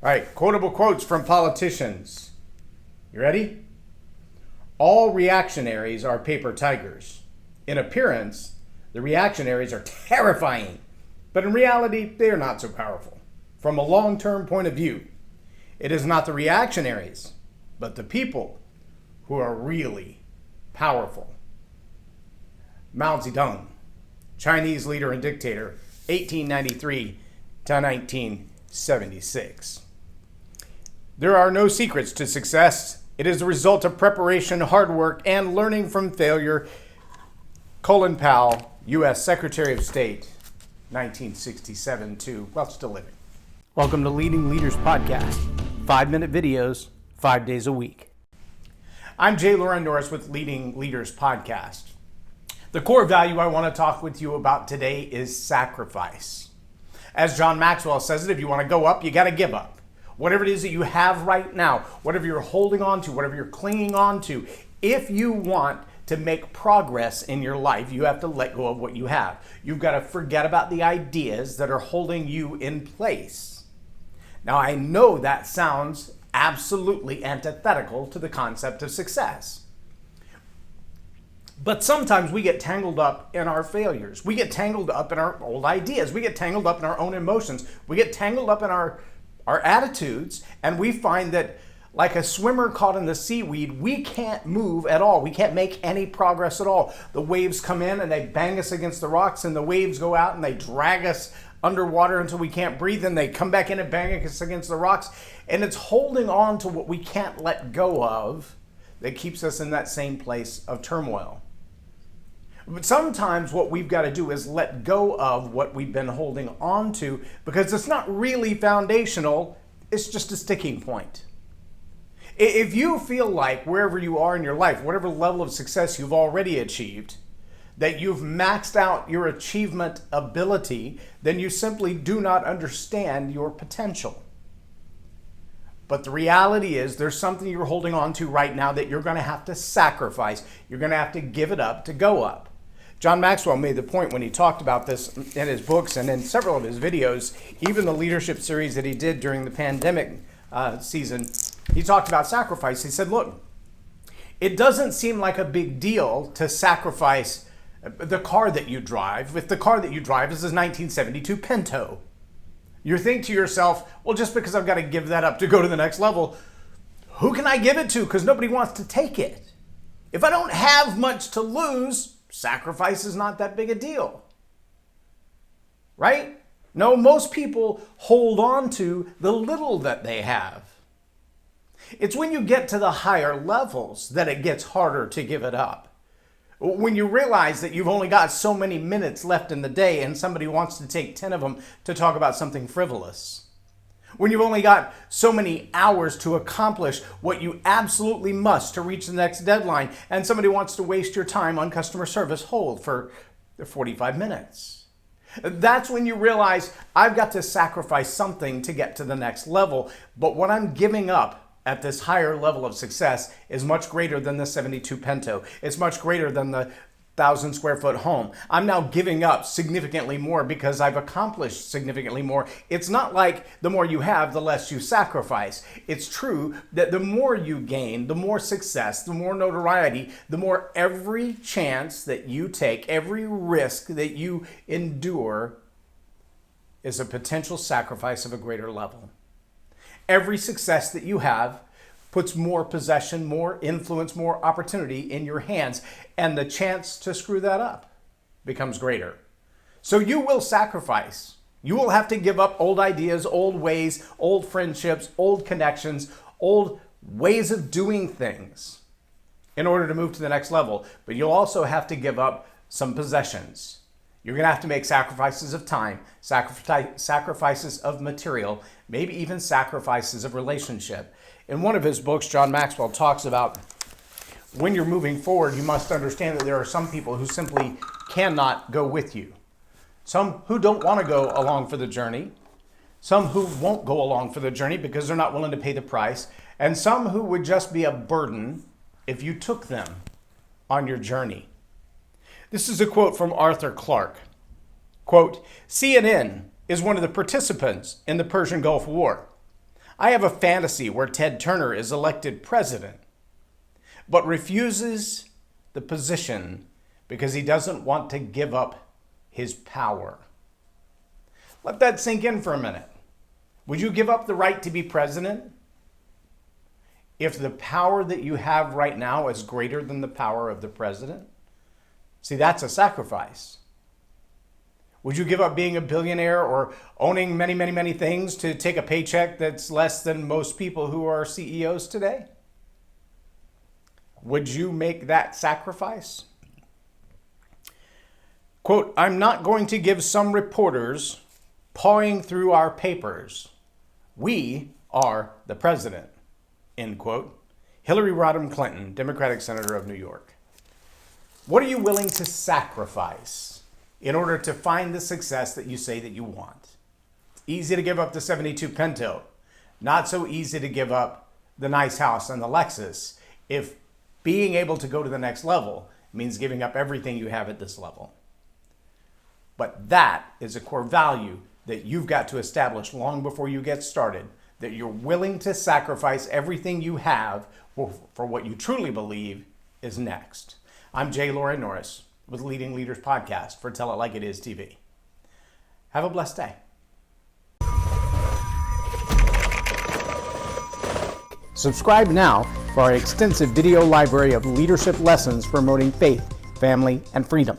All right, quotable quotes from politicians. You ready? All reactionaries are paper tigers. In appearance, the reactionaries are terrifying, but in reality, they are not so powerful. From a long-term point of view, it is not the reactionaries, but the people who are really powerful. Mao Zedong, Chinese leader and dictator, 1893 to 1976. There are no secrets to success. It is the result of preparation, hard work, and learning from failure. Colin Powell, U.S. Secretary of State, 1967 to, well, still living. Welcome to Leading Leaders Podcast. 5-minute videos, 5 days a week. I'm J Loren Norris with Leading Leaders Podcast. The core value I want to talk with you about today is sacrifice. As John Maxwell says it, if you want to go up, you got to give up. Whatever it is that you have right now, whatever you're holding on to, whatever you're clinging on to, if you want to make progress in your life, you have to let go of what you have. You've got to forget about the ideas that are holding you in place. Now, I know that sounds absolutely antithetical to the concept of success. But sometimes we get tangled up in our failures. We get tangled up in our old ideas. We get tangled up in our own emotions. We get tangled up in our attitudes, and we find that like a swimmer caught in the seaweed, we can't move at all. We can't make any progress at all. The waves come in and they bang us against the rocks, and the waves go out and they drag us underwater until we can't breathe, and they come back in and bang us against the rocks. And it's holding on to what we can't let go of that keeps us in that same place of turmoil. But sometimes what we've got to do is let go of what we've been holding on to, because it's not really foundational, it's just a sticking point. If you feel like wherever you are in your life, whatever level of success you've already achieved, that you've maxed out your achievement ability, then you simply do not understand your potential. But the reality is there's something you're holding on to right now that you're going to have to sacrifice. You're going to have to give it up to go up. John Maxwell made the point when he talked about this in his books and in several of his videos, even the leadership series that he did during the pandemic season. He talked about sacrifice. He said, look, it doesn't seem like a big deal to sacrifice the car that you drive if the car that you drive is a 1972 Pinto. You think to yourself, well, just because I've got to give that up to go to the next level, who can I give it to? Because nobody wants to take it. If I don't have much to lose, sacrifice is not that big a deal. Right? No, most people hold on to the little that they have. It's when you get to the higher levels that it gets harder to give it up. When you realize that you've only got so many minutes left in the day and somebody wants to take 10 of them to talk about something frivolous. When you've only got so many hours to accomplish what you absolutely must to reach the next deadline, and somebody wants to waste your time on customer service hold for 45 minutes. That's when you realize I've got to sacrifice something to get to the next level, but what I'm giving up at this higher level of success is much greater than the 72 Pinto. It's much greater than the 1,000 square foot home. I'm now giving up significantly more because I've accomplished significantly more. It's not like the more you have, the less you sacrifice. It's true that the more you gain, the more success, the more notoriety, the more every chance that you take, every risk that you endure is a potential sacrifice of a greater level. Every success that you have puts more possession, more influence, more opportunity in your hands, and the chance to screw that up becomes greater. So you will sacrifice. You will have to give up old ideas, old ways, old friendships, old connections, old ways of doing things in order to move to the next level. But you'll also have to give up some possessions. You're going to have to make sacrifices of time, sacrifices of material, maybe even sacrifices of relationship. In one of his books, John Maxwell talks about when you're moving forward, you must understand that there are some people who simply cannot go with you. Some who don't want to go along for the journey. Some who won't go along for the journey because they're not willing to pay the price. And some who would just be a burden if you took them on your journey. This is a quote from Arthur Clarke. Quote, CNN is one of the participants in the Persian Gulf War. I have a fantasy where Ted Turner is elected president, but refuses the position because he doesn't want to give up his power. Let that sink in for a minute. Would you give up the right to be president if the power that you have right now is greater than the power of the president? See, that's a sacrifice. Would you give up being a billionaire or owning many, many, many things to take a paycheck that's less than most people who are CEOs today? Would you make that sacrifice? Quote, I'm not going to give some reporters pawing through our papers. We are the president, end quote. Hillary Rodham Clinton, Democratic Senator of New York. What are you willing to sacrifice in order to find the success that you say that you want? It's easy to give up the 72 Pinto. Not so easy to give up the nice house and the Lexus if being able to go to the next level means giving up everything you have at this level. But that is a core value that you've got to establish long before you get started, that you're willing to sacrifice everything you have for what you truly believe is next. I'm J Loren Norris with Leading Leaders Podcast for Tell It Like It Is TV. Have a blessed day. Subscribe now for our extensive video library of leadership lessons promoting faith, family, and freedom.